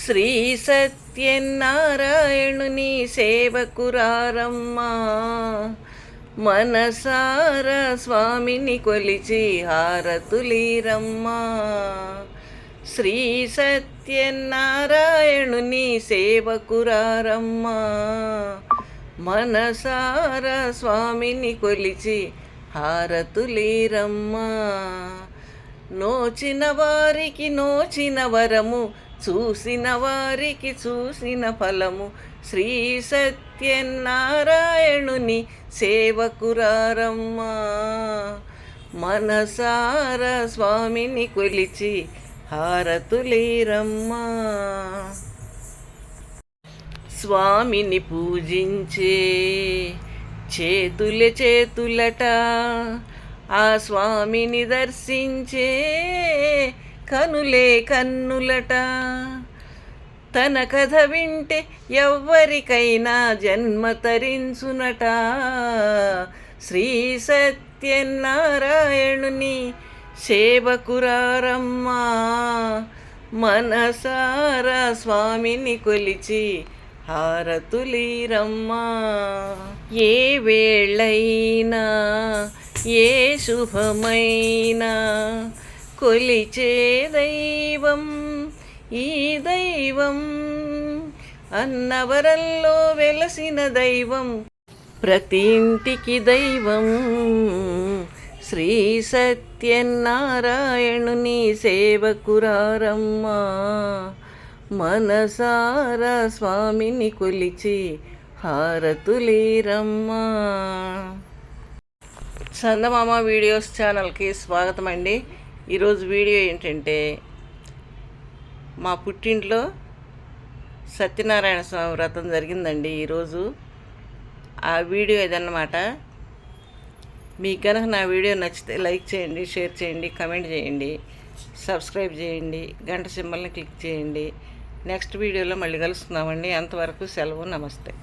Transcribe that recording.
శ్రీ సత్యనారాయణుని సేవకురారమ్మా, మనసార స్వామిని కొలిచి హారతులీరమ్మా. శ్రీ సత్యనారాయణుని సేవకురారమ్మా, మనసార స్వామిని కొలిచి హారతులీరమ్మా. నోచిన వారికి నోచిన వరము, చూసిన వారికి చూసిన ఫలము. శ్రీ సత్యనారాయణుని సేవకురారమ్మా, మనసార స్వామిని కొలిచి హారతులీరమ్మా. స్వామిని పూజించే చేతులే చేతులట, ఆ స్వామిని దర్శించే కనులే కన్నులట. తన కథ వింటే ఎవ్వరికైనా జన్మ తరించునట. శ్రీ సత్యనారాయణుని సేవకురారమ్మా, మనసారా స్వామిని కొలిచి హారతులీరమ్మా. ఏ వేళైనా ఏ శుభమైనా కొలిచే దైవం ఈ దైవం. అన్నవరంలో వెలసిన దైవం, ప్రతి ఇంటికి దైవం. శ్రీ సత్యనారాయణుని సేవకురారమ్మా, మనసారా స్వామిని కొలిచి హారతులీరమ్మా. చందమామ వీడియోస్ ఛానల్కి స్వాగతం అండి. ఈరోజు వీడియో ఏంటంటే, మా పుట్టింట్లో సత్యనారాయణ స్వామి వ్రతం జరిగిందండి ఈరోజు. ఆ వీడియో ఇదన్నమాట. మీకు కనుక నా వీడియో నచ్చితే లైక్ చేయండి, షేర్ చేయండి, కమెంట్ చేయండి, సబ్స్క్రైబ్ చేయండి, గంట సింబల్ని క్లిక్ చేయండి. నెక్స్ట్ వీడియోలో మళ్ళీ కలుస్తున్నామండి. అంతవరకు సెలవు, నమస్తే.